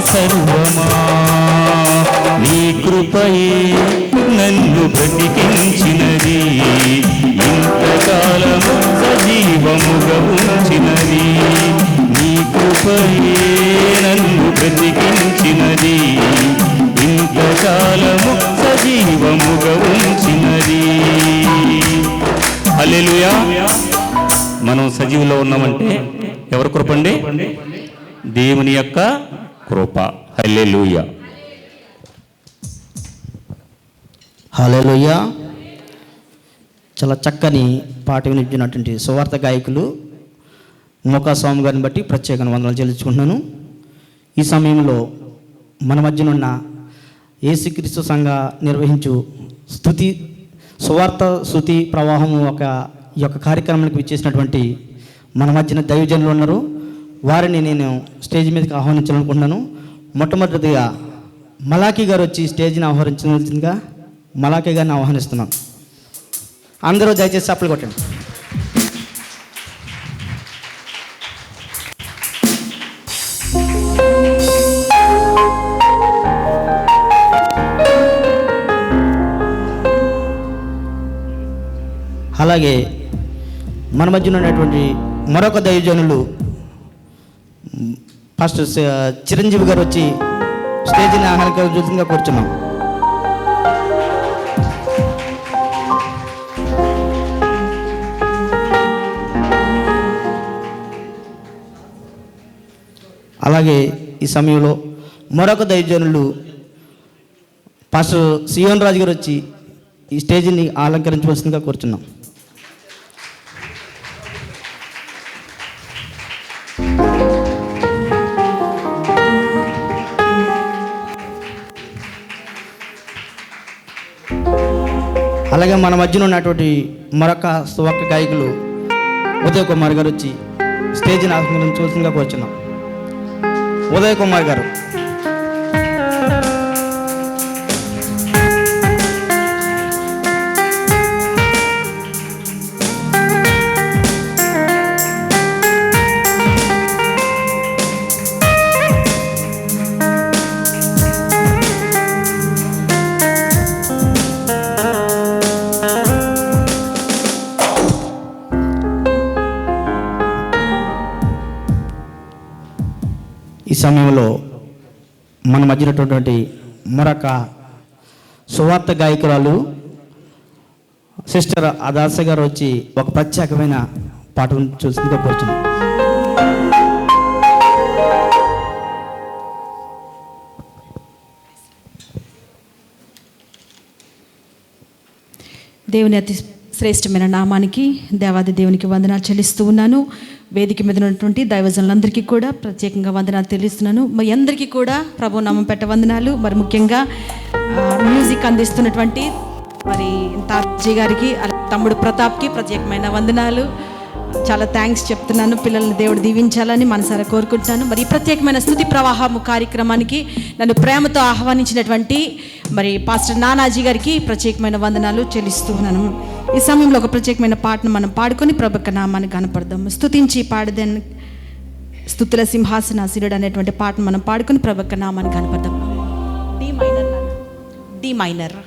సర్వమా, నీ కృపయే నన్ను బ్రతికించినది, ఇంతకాలము సజీవముగా ఉంచినది. నీ కృపయే నన్ను బ్రతికించినది, ఇంతకాలము సజీవముగా ఉంచినది. హల్లెలూయా. మనం సజీవులో ఉన్నామంటే ఎవరి కృప అండి? దేవుని యొక్క కృప. హల్లెలూయా. హల్లెలూయా. చాలా చక్కని పాట వినిపించినటువంటి సువార్త గాయకులు మోకా స్వామి గారిని బట్టి ప్రత్యేకంగా వందనాలు చెల్లించుకుంటున్నాను. ఈ సమయంలో మన మధ్యనున్న యేసుక్రీస్తు సంఘ నిర్వహించు స్తుతి సువార్త స్తుతి ప్రవాహము ఈ యొక్క కార్యక్రమానికి విచ్చేసినటువంటి మన మధ్యన దైవజనులు ఉన్నారు. వారిని నేను స్టేజ్ మీదకి ఆహ్వానించాలనుకుంటున్నాను. మొట్టమొదటిగా మలాఖీ గారు వచ్చి స్టేజ్ని ఆహ్వానించవలసిందిగా మలాఖీ గారిని ఆహ్వానిస్తున్నాను. అందరూ దయచేసి చప్పట్లు కొట్టండి. అలాగే మన మధ్యన ఉన్నటువంటి మరొక దైవజనులు ఫస్ట్ చిరంజీవి గారు వచ్చి స్టేజ్ని ఆహ్వానించవలసిందిగా కూర్చున్నాం. అలాగే ఈ సమయంలో మరొక దైవజనులు పాస్టర్ సియోన్ రాజు గారు వచ్చి ఈ స్టేజ్ని అలంకరించవలసిందిగా కూర్చున్నాం. అలాగే మన మధ్యన ఉన్నటువంటి మరొక సువార్త గాయకులు ఉదయ్ కుమార్ గారు వచ్చి స్టేజ్ని అలంకరించవలసిందిగా కూర్చున్నాం. ఉదయ్ కుమార్ గారు. ఈ సమయంలో మన మధ్యనటువంటి మరొక సువార్త గాయకురాలు సిస్టర్ అదాస గారు వచ్చి ఒక ప్రత్యేకమైన పాటను చూసిందిగా కూర్చున్నాం. దేవుని అతి శ్రేష్టమైన నామానికి దేవాది దేవునికి వందనాలు చెల్లిస్తూ ఉన్నాను. వేదిక మీద ఉన్నటువంటి దైవజనులందరికీ కూడా ప్రత్యేకంగా వందనాలు తెలుస్తున్నాను. మరి అందరికీ కూడా ప్రభు నామం పెట్ట వందనాలు. మరి ముఖ్యంగా మ్యూజిక్ అందిస్తున్నటువంటి మరి తాజీ గారికి, తమ్ముడు ప్రతాప్కి ప్రత్యేకమైన వందనాలు. చాలా థ్యాంక్స్ చెప్తున్నాను. పిల్లల్ని దేవుడు దీవించాలని మనసారా కోరుకుంటున్నాను. మరి ఈ ప్రత్యేకమైన స్తుతి ప్రవాహము కార్యక్రమానికి నన్ను ప్రేమతో ఆహ్వానించినటువంటి మరి పాస్టర్ నానాజీ గారికి ప్రత్యేకమైన వందనాలు చెల్లిస్తూ ఉన్నాను. ఈ సమయంలో ఒక ప్రత్యేకమైన పాటను మనం పాడుకొని ప్రభుక్క నామాన్ని కనపడదాము. స్తుతించి పాడదని స్తుతుల సింహాసనాసీనుడు అనేటువంటి పాటను మనం పాడుకొని ప్రభుక్క నామాన్ని కనపడదాం. D minor.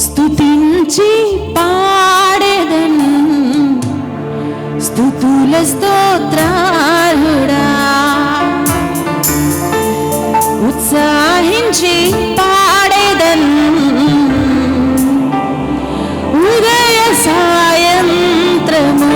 స్తుతించి పాడెదను స్తుతుల స్తోత్రాలుడా, ఉత్సాహించి పాడెదను ఉదయ సాయంత్రము.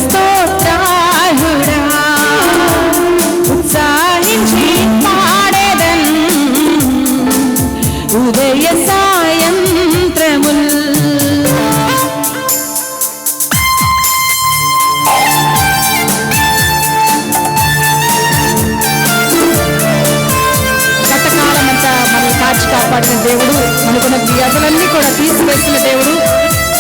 స్తోత్రాలుడా ఉత్సాహించి పాడేదన్ ఉదయ సాయంత్రముల్. గతకాలమంతా మనల్ని కాచి కాపాడిన దేవుడు, మనకున్న వ్యాధులన్నీ కూడా తీసివేసిన దేవుడు,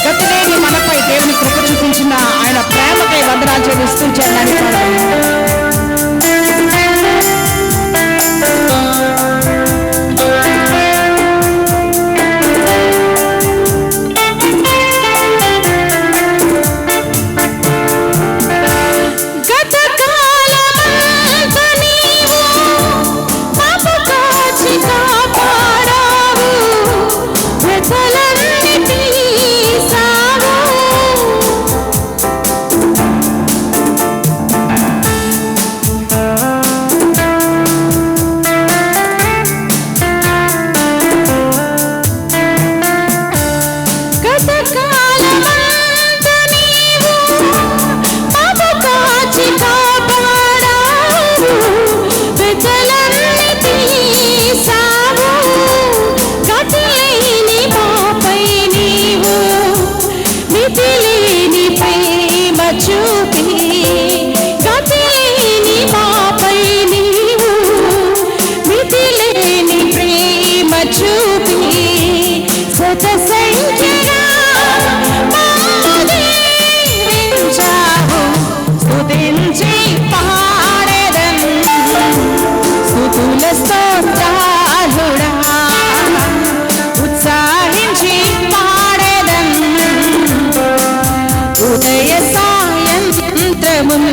గతిలేని మనపై దేవుని కృప చూపించిన ఆయన ప్రేమకై వందనాలు చెల్లిస్తూ జనాన్ని ఉత్సాహించి పాడేదన్ ఉదయ సాయంత్రముల్.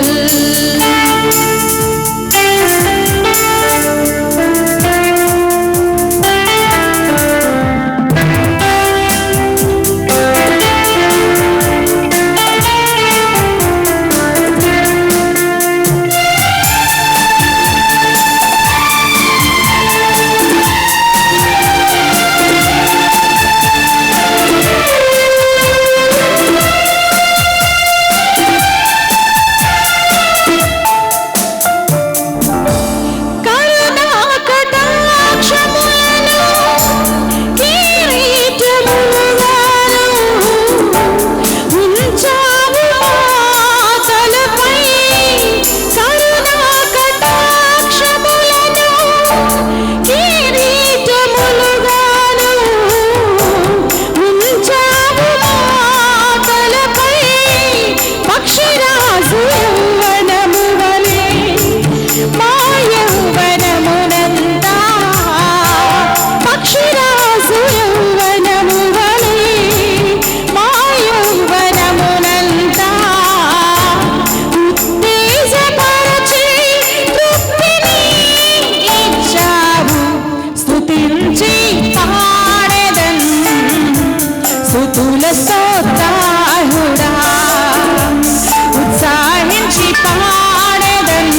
ఉత్సాహించి పాడేదన్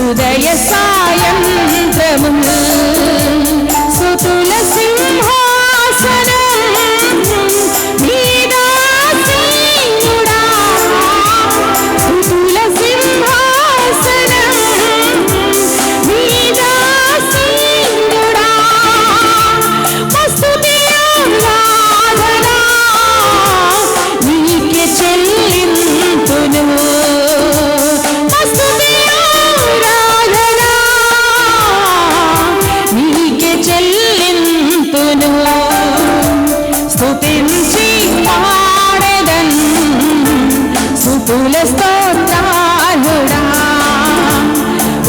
ఉదయ సాయంత్రముల్. సుతుల సింహాసనం నీదాసీనుడా, సుతుల సింహాసనం నీదాసీనుడా, మస్తుతి ఆరాధనా నీకే చెల్లింతును, మస్తుతి ఆరాధనా నీకే చెల్లింతును. స్తుతించి పాడేదన్ సుతుల స్తోత్రాలుడా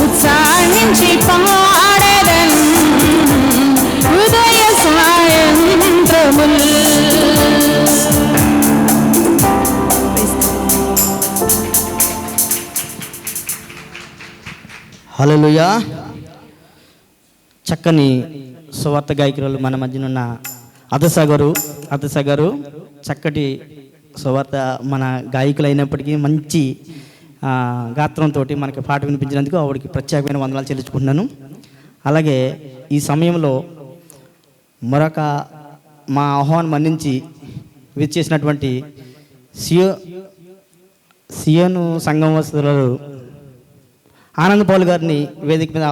ఉత్సాహించి పాడేదన్ ఉదయ సాయంత్రముల్. హల్లెలూయా. చక్కని సువార్త గాయకురాలు మన మధ్యన ఉన్న అదస గారు చక్కటి సువార్త మన గాయకులు అయినప్పటికీ మంచి గాత్రంతో మనకి పాట వినిపించినందుకు ఆవిడకి ప్రత్యేకమైన వందనాలు చెల్లించుకుంటున్నాను. అలాగే ఈ సమయంలో మరొక మా ఆహ్వానం మన్నించి విచ్చేసినటువంటి సియోను సంఘం వస్తువులు ఆనంద్ పౌల్ గారిని వేదిక మీద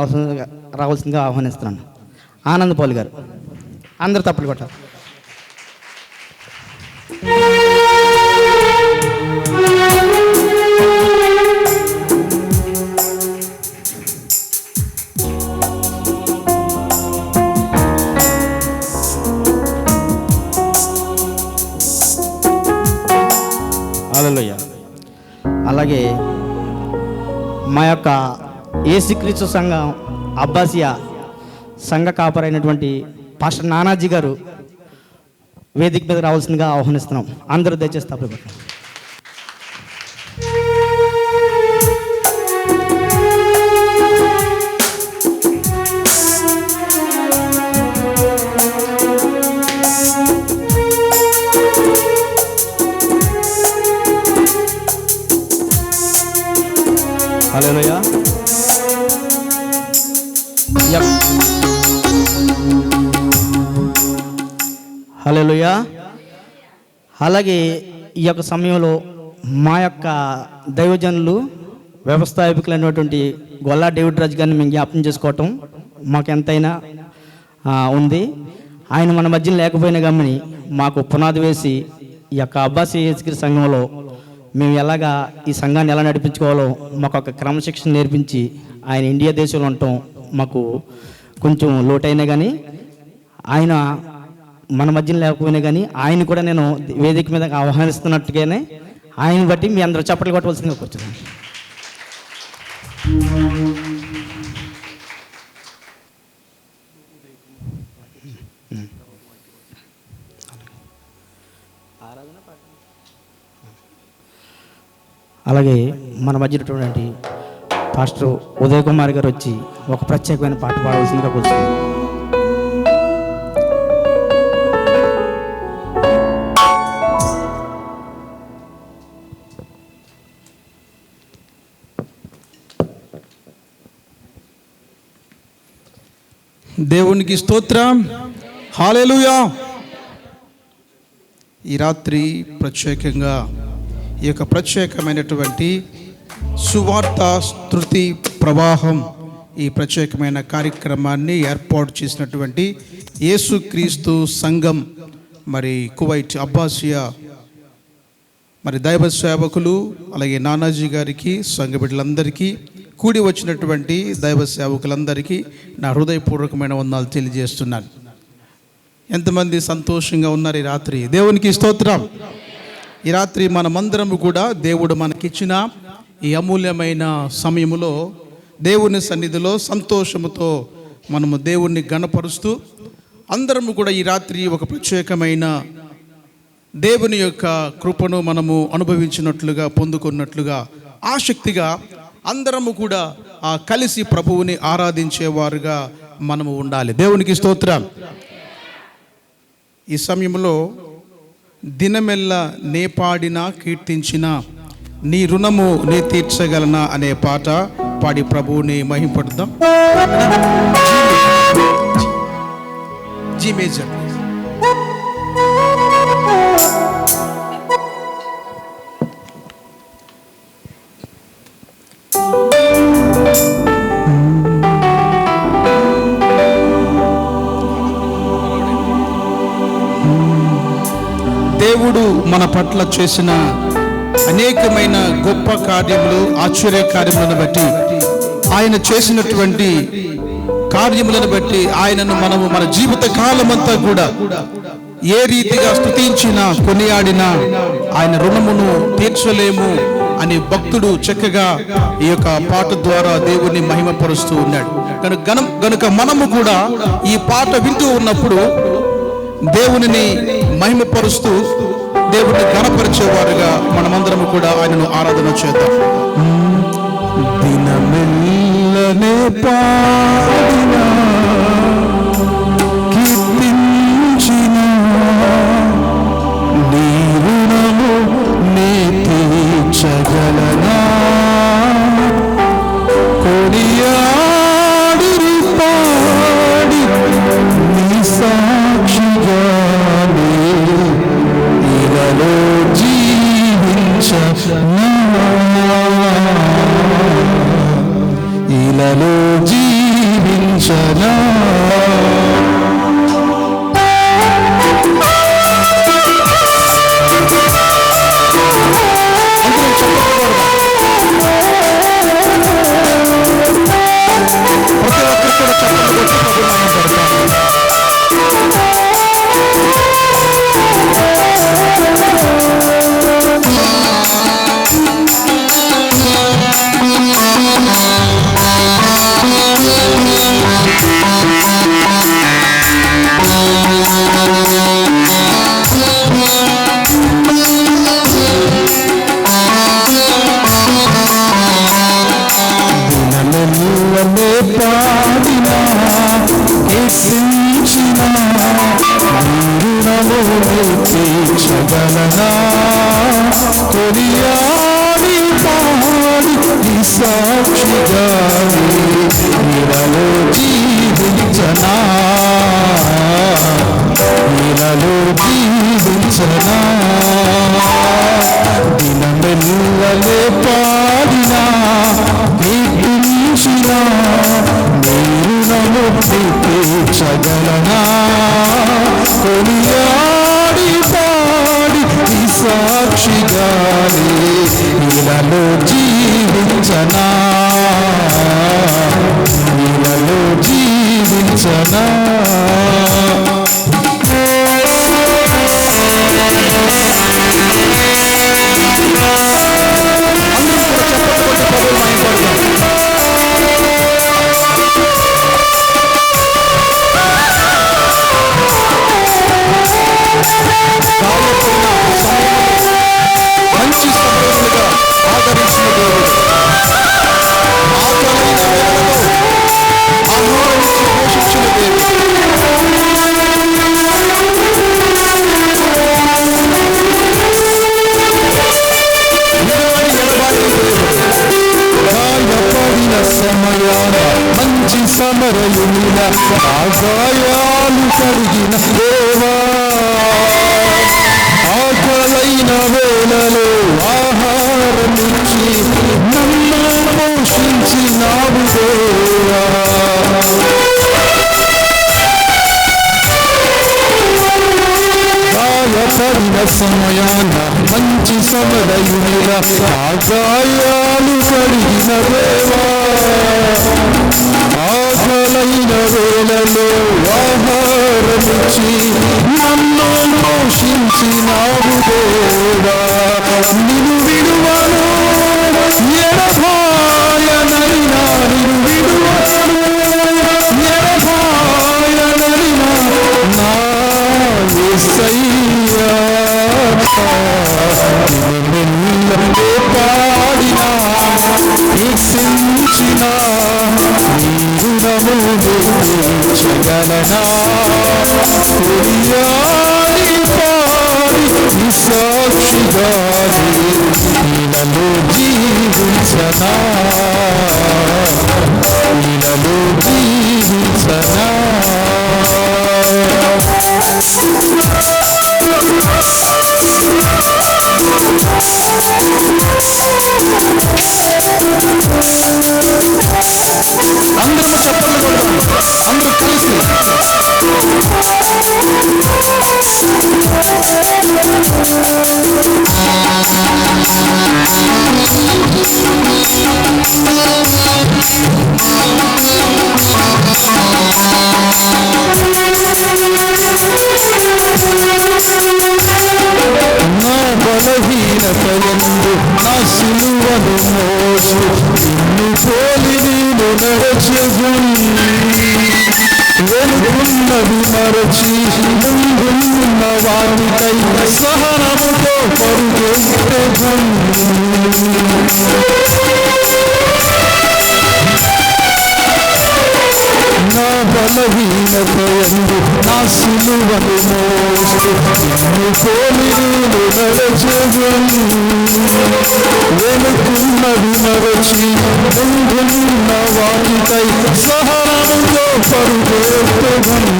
రావాల్సిందిగా ఆహ్వానిస్తున్నాను. ఆనంద్ పౌల్ గారు, అందరూ తప్పులు కొట్టారు. హల్లెలూయా. అలాగే మా యొక్క యేసుక్రీస్తు సంఘం అబ్బాసియా సంఘ కాపరైనటువంటి పాస్టర్ నానాజీ గారు వేదిక మీద రావాల్సిందిగా ఆహ్వానిస్తున్నాం. అందరూ దయచేసి తప్పులు పెట్టండి. హల్లెలూయా. హల్లెలూయా. అలాగే ఈ యొక్క సమయంలో మా యొక్క దైవజనులు వ్యవస్థాపకులైనటువంటి గొల్లా డేవిడ్ రాజు గారిని మేము జ్ఞాపకం చేసుకోవటం మాకు ఎంతైనా ఉంది. ఆయన మన మధ్యన లేకపోయినా కానీ మాకు పునాది వేసి ఈ యొక్క అబ్బాసి యేసుక్రీ సంఘంలో మేము ఎలాగా ఈ సంఘాన్ని ఎలా నడిపించుకోవాలో మాకు ఒక క్రమశిక్షణ నేర్పించి ఆయన ఇండియా దేశంలో ఉండటం మాకు కొంచెం లోటైనా కానీ ఆయన మన మధ్యన లేకపోయినా కానీ ఆయన కూడా నేను వేదిక మీద ఆహ్వానిస్తున్నట్టుగానే ఆయన బట్టి మీ అందరూ చప్పట్లు కొట్టవలసిందిగా కూర్చున్నాను. అలాగే మన మధ్య ఉన్నటువంటి పాస్టర్ ఉదయ్ కుమార్ గారు వచ్చి ఒక ప్రత్యేకమైన పాట పాడవలసిందిగా కూర్చున్నాను. దేవునికి స్తోత్రం. హల్లెలూయా. ఈ రాత్రి ప్రత్యేకంగా ఈ యొక్క ప్రత్యేకమైనటువంటి సువార్త స్తుతి ప్రవాహం ఈ ప్రత్యేకమైన కార్యక్రమాన్ని ఏర్పాటు చేసినటువంటి యేసుక్రీస్తు సంఘం మరి కువైట్ అబ్బాసియా మరి దైవ సేవకులు అలాగే నానాజీ గారికి సంఘ బిడ్డలందరికీ కూడి వచ్చినటువంటి దైవ సేవకులందరికీ నా హృదయపూర్వకమైన వందనాలు తెలియజేస్తున్నాను. ఎంతమంది సంతోషంగా ఉన్నారు ఈ రాత్రి? దేవునికి స్తోత్రం. ఈ రాత్రి మనమందరము కూడా దేవుడు మనకిచ్చిన ఈ అమూల్యమైన సమయములో దేవుని సన్నిధిలో సంతోషముతో మనము దేవుణ్ణి గణపరుస్తూ అందరము కూడా ఈ రాత్రి ఒక ప్రత్యేకమైన దేవుని యొక్క కృపను మనము అనుభవించినట్లుగా పొందుకున్నట్లుగా ఆసక్తిగా అందరము కూడా కలిసి ప్రభువుని ఆరాధించేవారుగా మనము ఉండాలి. దేవునికి స్తోత్రం. ఈ సమయంలో దినమెల్ల నే పాడినా కీర్తించిన నీ రుణము నే తీర్చగలనా అనే పాట పాడి ప్రభువుని మహింపడుదాం. G major. దేవుడు మన పట్ల చేసిన అనేకమైన గొప్ప కార్యములు ఆశ్చర్య కార్యములను బట్టి ఆయన చేసినటువంటి కార్యములను బట్టి ఆయనను మనము మన జీవిత కాలమంతా కూడా ఏ రీతిగా స్తుతించినా కొనియాడినా ఆయన రుణమును తీర్చలేము అని భక్తుడు చక్కగా ఈ యొక్క పాట ద్వారా దేవుని మహిమపరుస్తూ ఉన్నాడు. కనుక మనము కూడా ఈ పాట వింటూ ఉన్నప్పుడు దేవునిని మహిమపరుస్తూ దేవుని ఘనపరిచేవారుగా మనమందరం కూడా ఆయనను ఆరాధన చేద్దాం. దినమెల్లనే పాడినా కీర్తించిన నీ రుణము నే తీర్చగలనా కొనియాడి పాడి నీ సాక్షిగా ఇలలో జీవించ నీలలో జీవించనా దినమెల్లలే పాడినా కీర్తించినా నీరు నముక్తి తీర్చగలనా కొనియాడి పాడి ఈ సాక్షిగానే నీలలో జీవించనా నీలలో జీవించనా మంచి సమరయుల ఆగాయాలు కరిగిన దేవా ఆకలైన వేళలో ఆహారమిచ్చి నన్ను పోషించినావు దేవా గాయపడిన సమయాన మంచి సమరయుల ఆగాయాలు కరిగిన దేవా ఆకలైన వేళలో ఆహారమిచ్చి నన్ను పోషించినావు దేవా నిన్ను విడువను ఎడబాయనైనా నిన్ను విడువను ఎడబాయనైనా నా యేసయ్యా నిన్ను పాడినా కీర్తించినా జగలనా కొనియాడి పాడి ఈ సాక్షిగానే నీలలో జీవించనా నీలలో జీవించనా అందరూ చెప్పండి అందరూ కలిసి నా బలహీనతయందు నా సిలువను మోసి నిన్ను పోలి నేను నడచెగుని వెనుకున్నది మరచి ముందున్న వాటికై సహనముతో పరుగెత్తెదను నా బలహీనతయందు నా సిలువను మోసి నిన్ను పోలి నేను నడచెగుని వెనుకున్నది మరచి ముందున్న వాటికై సహనముతో పరుగెత్తెదను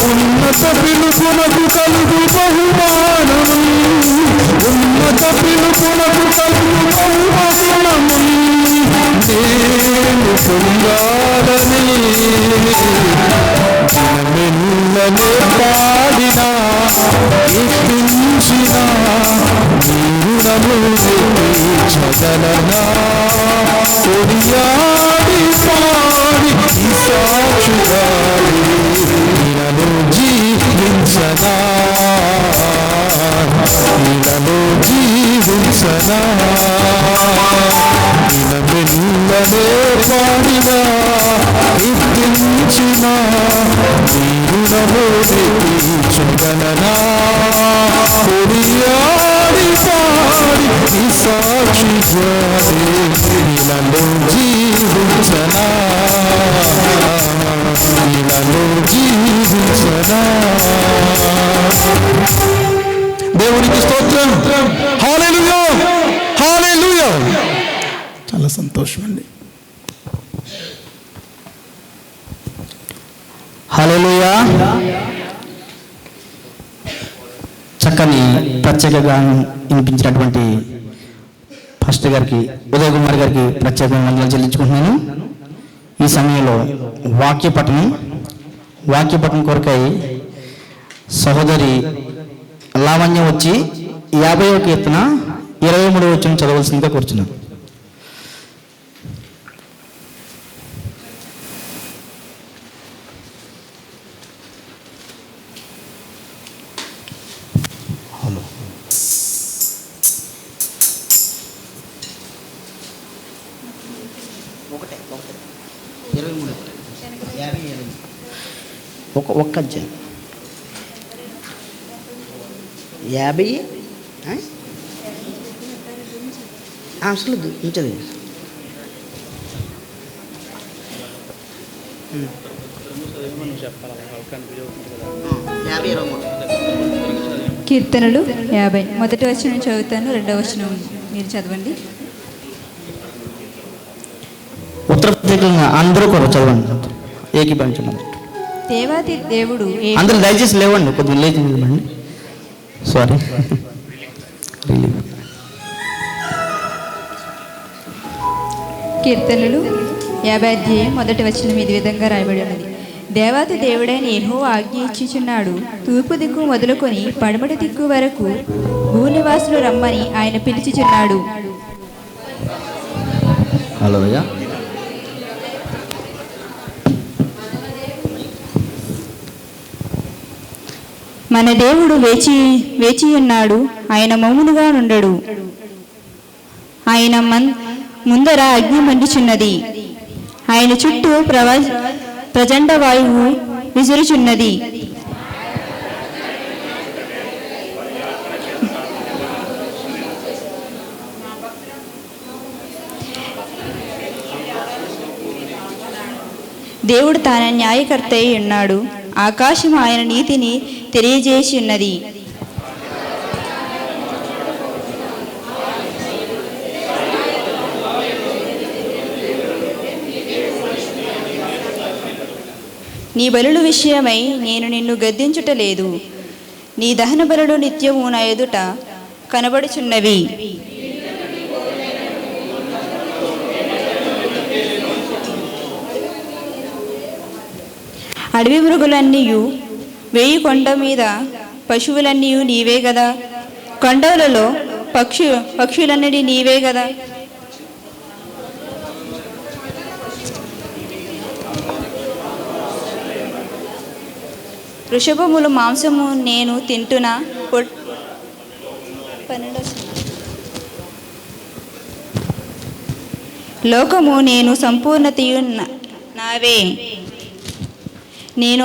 ఉన్నత పిలుపునకు కలుగు బహుమానము ఉన్నత పిలుపునకు కలుగు బహుమానము పొందాలని దినమెల్లనే పాడిన కీర్తించిన నీరుణము చదలనా కొడియాడి పాడి సాక్షుగాలి నీలలో జీవించనా నీలలో జీవించనా దినమెల్లనే పాడిన కీర్తించిన నీరుణము చదలనా కొడియాడి పాడి సాక్షిగాలి నీలలో జీవించనా నీలలో జీవించనా. దేవునికి స్తోత్రం. హల్లెలూయా హల్లెలూయా. చాలా సంతోషం అండి. హల్లెలూయా. చక్కని ప్రత్యేక గానం వినిపించినటువంటి ఫాస్టర్ గారికి, ఉదయ్ కుమార్ గారికి ప్రత్యేకంగా వందనాలు చెల్లించుకుంటున్నాను. ఈ సమయంలో వాక్యపఠనం కొరకై సహోదరి లావణ్య వచ్చి 50వ కీర్తన 23వ వచనం చదవలసిందిగా కూర్చున్నాను. ఒక్క అధ్యాయం 50 అసలు ఉంచదు. కీర్తనలు 50 మొదటి వచనం చదువుతాను, రెండవ వచనం మీరు చదవండి. ఉత్తర ప్రత్యేకంగా అందరూ కూడా చదవండి, ఏకీభవించండి. దేవాది దేవుడు అందరూ దయచేసి లేవండి, కొద్దిగా లేచి నిలబండి. సారీ. కీర్తనలు 50 అధ్యాయం మొదటి వచనం ఇది విధంగా రాయబడి ఉన్నది. దేవాది దేవుడైన యెహోవా ఆజ్ఞ ఇచ్చుచున్నాడు, తూర్పు దిక్కు మొదలుకొని పడమటి దిక్కు వరకు భూనివాసులు రమ్మని ఆయన పిలిచిచున్నాడు. హల్లెలూయా. మన దేవుడు వేచి ఉన్నాడు, ఆయన మౌనుగా నుండడు. ఆయన ముందర అగ్ని మండుచున్నది, ఆయన చుట్టూ ప్రచండ వాయువు విసురుచున్నది. దేవుడు తాన న్యాయకర్త అయి ఉన్నాడు, ఆకాశం ఆయన నీతిని తెలియజేసి ఉన్నది. నీ బలుల విషయమై నేను నిన్ను గద్దించుటలేదు, నీ దహన బలులు నిత్యము నా ఎదుట కనబడుచున్నవి. అడవి మృగులన్నీయు, వేయి కొండ మీద పశువులన్నీ నీవే గదా, కొండలలో పక్షులన్నీ నీవే గదా. వృషభముల మాంసము నేను తింటున్నా, లోకము నేను సంపూర్ణతయు నావే. నేను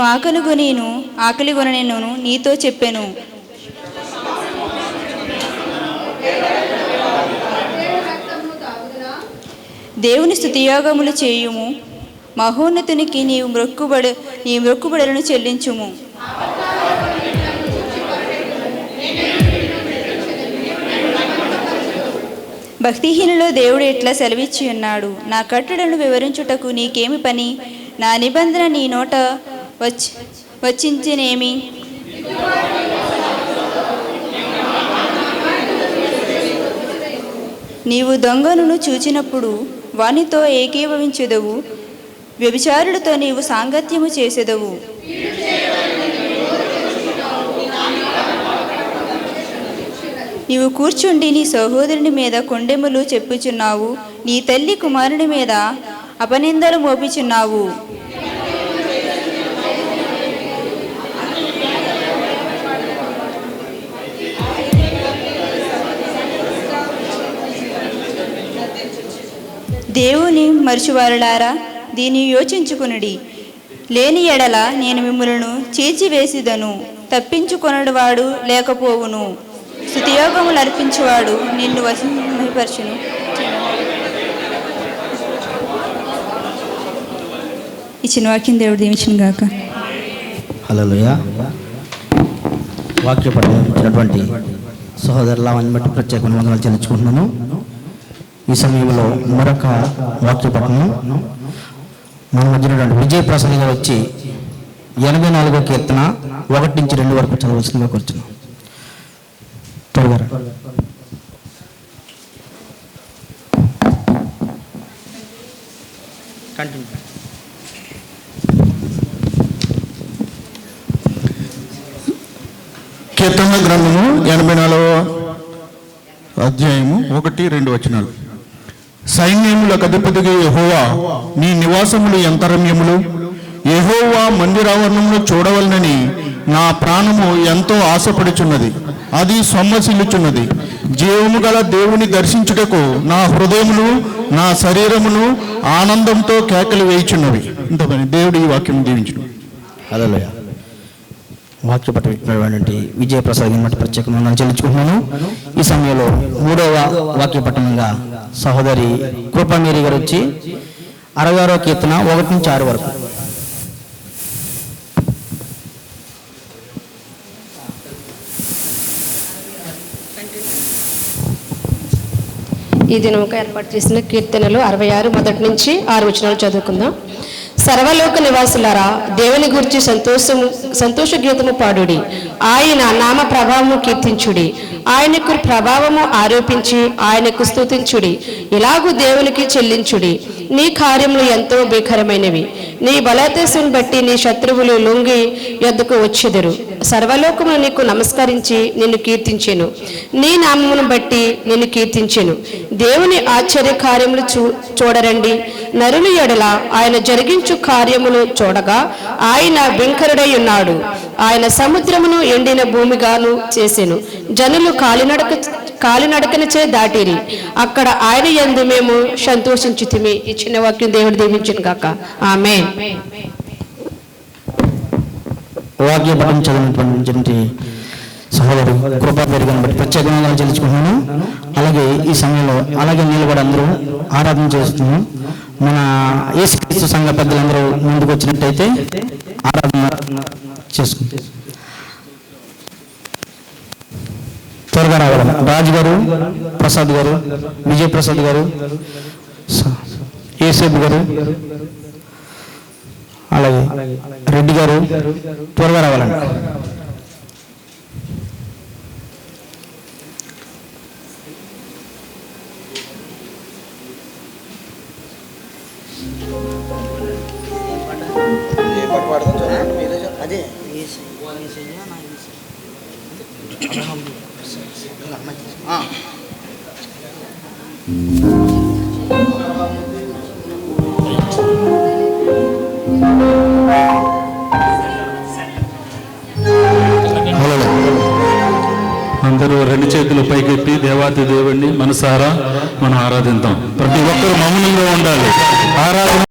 ఆకలిగొనెను నీతో చెప్పెను. దేవుని స్తుతియోగములు చేయుము, మహోన్నతునికి నీ మొక్కుబడులను చెల్లించుము. భక్తిహీనులో దేవుడు ఇట్లా సెలవిచ్చి ఉన్నాడు, నా కట్టడలను వివరించుటకు నీకేమి పని, నా నిబంధన నీ నోట వచ్చించినేమి. నీవు దొంగను చూచినప్పుడు వానితో ఏకీభవించెదవు, వ్యభిచారులతో నీవు సాంగత్యము చేసెదవు. నీవు కూర్చుండి నీ సహోదరుని మీద కొండెములు చెప్పుచున్నావు, నీ తల్లి కుమారుని మీద అపనిందలు మోపుచున్నావు. దేవుని మరచువారులారా, దీన్ని యోచించుకునుడి. లేని ఎడల నేను మిమ్ములను చీల్చివేసిదను, తప్పించుకొనడువాడు లేకపోవును. స్తుతియోగములు అర్పించువాడు నిన్ను వశపరచును. ఇచ్చిన వాక్యం దేవుడు దీవించును గాక. హల్లెలూయా. వాక్య పఠించినటువంటి సహోదరులని బట్టి ప్రత్యేకమైన వందనాలు చెల్లించుకుంటున్నాను. ఈ సమయంలో మరొక వాక్య పఠనం మన మధ్య విజయప్రసాద్ గారు వచ్చి 84వ కీర్తన 1 నుంచి 2 వరకు చదవలసిందిగా కూర్చున్నాం. త్వరగా కీర్తన గ్రంథము 84వ అధ్యాయము 1-2 వచనాలు. సైన్యములకు అధిపతిగా యెహోవా, నీ నివాసములు ఎంత రమ్యములు! యెహోవా మందిరావరణమును చూడవలనని నా ప్రాణము ఎంతో ఆశపడుచున్నది, అది సొమ్మసిల్లుచున్నది. జీవము గల దేవుని దర్శించుటకు నా హృదయమును నా శరీరమును ఆనందంతో కేకలు వేయుచున్నవి. ఇంతపని దేవుడు ఈ వాక్యం దీవించును. హల్లెలూయా. వాక్య పఠనం విజయప్రసాద్ గారిని బట్టి ప్రత్యేకంగా వందనాలు చెల్లించుకుంటున్నాను. ఈ సమయంలో 3వ వాక్య పఠనంగా సహోదరి కృపమేరి గారు వచ్చి 66వ కీర్తన 1 నుంచి 6 వరకు. ఈ దినముకు ఏర్పాటు చేసిన కీర్తనలు 66 మొదటి నుంచి 6 వచనాలు చదువుకుందాం. సర్వలోక నివాసులారా, దేవుని గురించి సంతోష గీతము పాడుడి. ఆయన నామ ప్రభావము కీర్తించుడి. ఆయనకు ప్రభావము ఆరోపించి ఆయనకు స్తుతించుడి. ఇలాగూ దేవునికి చెల్లించుడి. నీ కార్యములు ఎంతో భీకరమైనవి. నీ బలతేశం బట్టి నీ శత్రువులు లొంగి యొద్దకు వచ్చెదరు. సర్వలోకమును నీకు నమస్కరించి నిన్ను కీర్తించెను. నీ నామమును బట్టి నిన్ను కీర్తించెను. దేవుని ఆశ్చర్య కార్యములు చూడరండి. నరుని ఎడల ఆయన జరిగించు కార్యములు చూడగా ఆయన భయంకరుడై ఉన్నాడు. ఆయన సముద్రమును ఎండిన భూమిగాను చేసెను. జనులు కాలినడకనచే దాటిరి. అక్కడ ఆయన యందు మేము సంతోషించితిమి. ఈ చిన్న వాక్యం దేవుడు దీవించును గాక. ఆమేన్. వాక్య పఠనం చదివినటువంటి సహోదరు కృపా పెరిగిన బట్టి ప్రత్యేకంగా చెల్లించుకుంటున్నాను. అలాగే ఈ సమయంలో అలాగే నిలబడి అందరూ ఆరాధన చేస్తున్నాం. మన యేసుక్రీస్తు సంఘ పెద్దలందరూ ముందుకు వచ్చినట్టయితే ఆరాధన చేసుకుంటాం. త్వరగా రావాలి. రాజు గారు, ప్రసాద్ గారు, విజయప్రసాద్ గారు, ఏసేబ్ గారు, అలాగే రెడ్డి గారు త్వరగా రావాలండి. అదే అందరూ 2 చేతులు పైకెత్తి దేవాతి దేవుణ్ణి మనసారా మనం ఆరాధిద్దాం. ప్రతి ఒక్కరు మౌనంగా ఉండాలి. ఆరాధన